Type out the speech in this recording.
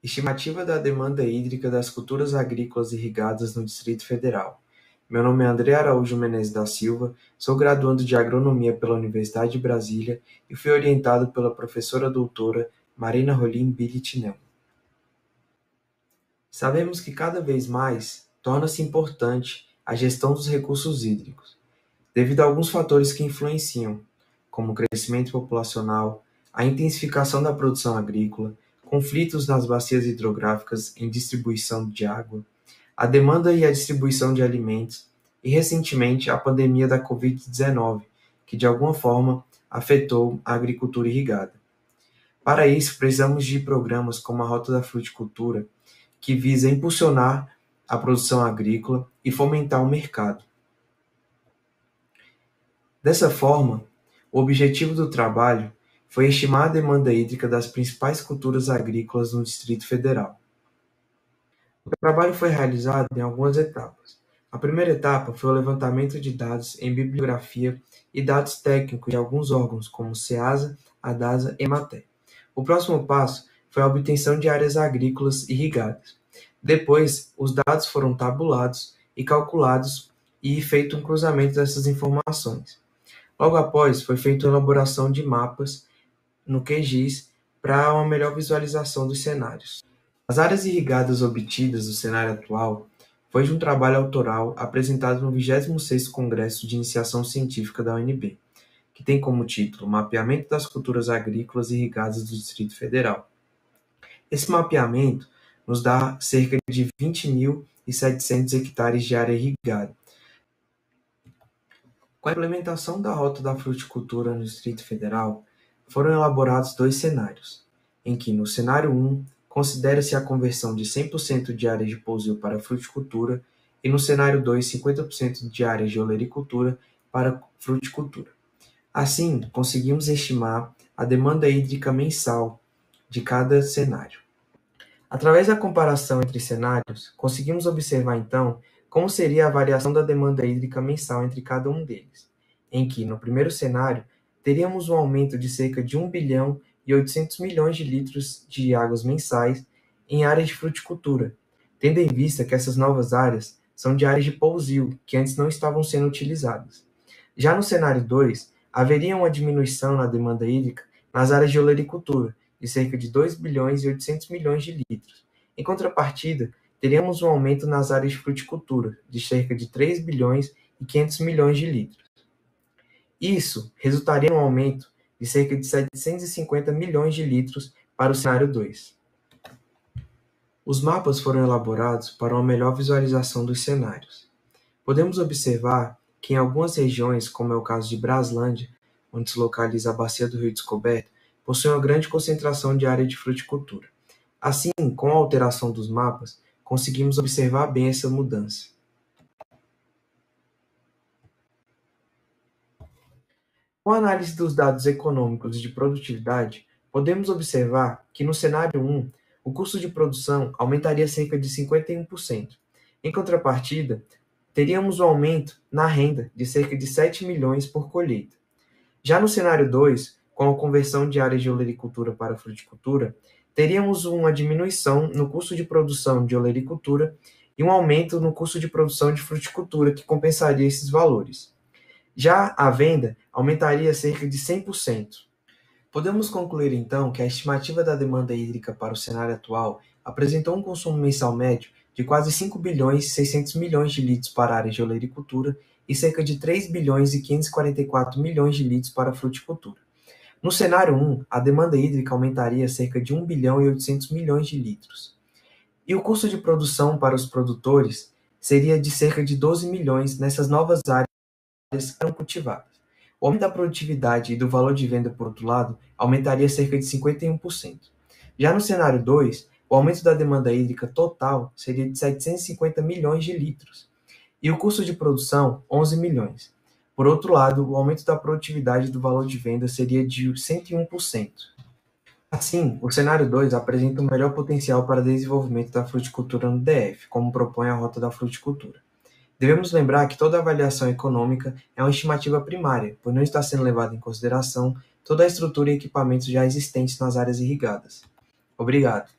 Estimativa da demanda hídrica das culturas agrícolas irrigadas no Distrito Federal. Meu nome é André Araújo Menezes da Silva, sou graduando de Agronomia pela Universidade de Brasília e fui orientado pela professora doutora Marina Rolim Bilitinel. Sabemos que cada vez mais torna-se importante a gestão dos recursos hídricos, devido a alguns fatores que influenciam, como o crescimento populacional, a intensificação da produção agrícola, conflitos nas bacias hidrográficas em distribuição de água, a demanda e a distribuição de alimentos e, recentemente, a pandemia da Covid-19, que de alguma forma afetou a agricultura irrigada. Para isso, precisamos de programas como a Rota da Fruticultura, que visa impulsionar a produção agrícola e fomentar o mercado. Dessa forma, o objetivo do trabalho foi estimar a demanda hídrica das principais culturas agrícolas no Distrito Federal. O trabalho foi realizado em algumas etapas. A primeira etapa foi o levantamento de dados em bibliografia e dados técnicos de alguns órgãos, como Ceasa, Adasa e Emater. O próximo passo foi a obtenção de áreas agrícolas irrigadas. Depois, os dados foram tabulados e calculados e feito um cruzamento dessas informações. Logo após, foi feita a elaboração de mapas no QGIS para uma melhor visualização dos cenários. As áreas irrigadas obtidas do cenário atual foi de um trabalho autoral apresentado no 26º Congresso de Iniciação Científica da UNB, que tem como título Mapeamento das Culturas Agrícolas Irrigadas do Distrito Federal. Esse mapeamento nos dá cerca de 20.700 hectares de área irrigada. Com a implementação da Rota da Fruticultura no Distrito Federal, foram elaborados dois cenários, em que, no cenário 1, considera-se a conversão de 100% de áreas de pousio para fruticultura e, no cenário 2, 50% de áreas de olericultura para fruticultura. Assim, conseguimos estimar a demanda hídrica mensal de cada cenário. Através da comparação entre cenários, conseguimos observar, então, como seria a variação da demanda hídrica mensal entre cada um deles, em que, no primeiro cenário, teríamos um aumento de cerca de 1 bilhão e 800 milhões de litros de águas mensais em áreas de fruticultura, tendo em vista que essas novas áreas são de áreas de pousio, que antes não estavam sendo utilizadas. Já no cenário 2, haveria uma diminuição na demanda hídrica nas áreas de olericultura, de cerca de 2 bilhões e 800 milhões de litros. Em contrapartida, teríamos um aumento nas áreas de fruticultura, de cerca de 3 bilhões e 500 milhões de litros. Isso resultaria em um aumento de cerca de 750 milhões de litros para o cenário 2. Os mapas foram elaborados para uma melhor visualização dos cenários. Podemos observar que em algumas regiões, como é o caso de Braslândia, onde se localiza a bacia do Rio Descoberto, possui uma grande concentração de área de fruticultura. Assim, com a alteração dos mapas, conseguimos observar bem essa mudança. Com a análise dos dados econômicos e de produtividade, podemos observar que no cenário 1, o custo de produção aumentaria cerca de 51%. Em contrapartida, teríamos um aumento na renda de cerca de 7 milhões por colheita. Já no cenário 2, com a conversão de áreas de olericultura para fruticultura, teríamos uma diminuição no custo de produção de olericultura e um aumento no custo de produção de fruticultura, que compensaria esses valores. Já a venda aumentaria cerca de 100%. Podemos concluir, então, que a estimativa da demanda hídrica para o cenário atual apresentou um consumo mensal médio de quase 5 bilhões e 600 milhões de litros para áreas de olericultura e cerca de 3 bilhões e 544 milhões de litros para a fruticultura. No cenário 1, a demanda hídrica aumentaria cerca de 1 bilhão e 800 milhões de litros. E o custo de produção para os produtores seria de cerca de 12 milhões nessas novas áreas que eram cultivadas. O aumento da produtividade e do valor de venda, por outro lado, aumentaria cerca de 51%. Já no cenário 2, o aumento da demanda hídrica total seria de 750 milhões de litros. E o custo de produção, 11 milhões. Por outro lado, o aumento da produtividade e do valor de venda seria de 101%. Assim, o cenário 2 apresenta um melhor potencial para desenvolvimento da fruticultura no DF, como propõe a Rota da Fruticultura. Devemos lembrar que toda avaliação econômica é uma estimativa primária, pois não está sendo levada em consideração toda a estrutura e equipamentos já existentes nas áreas irrigadas. Obrigado.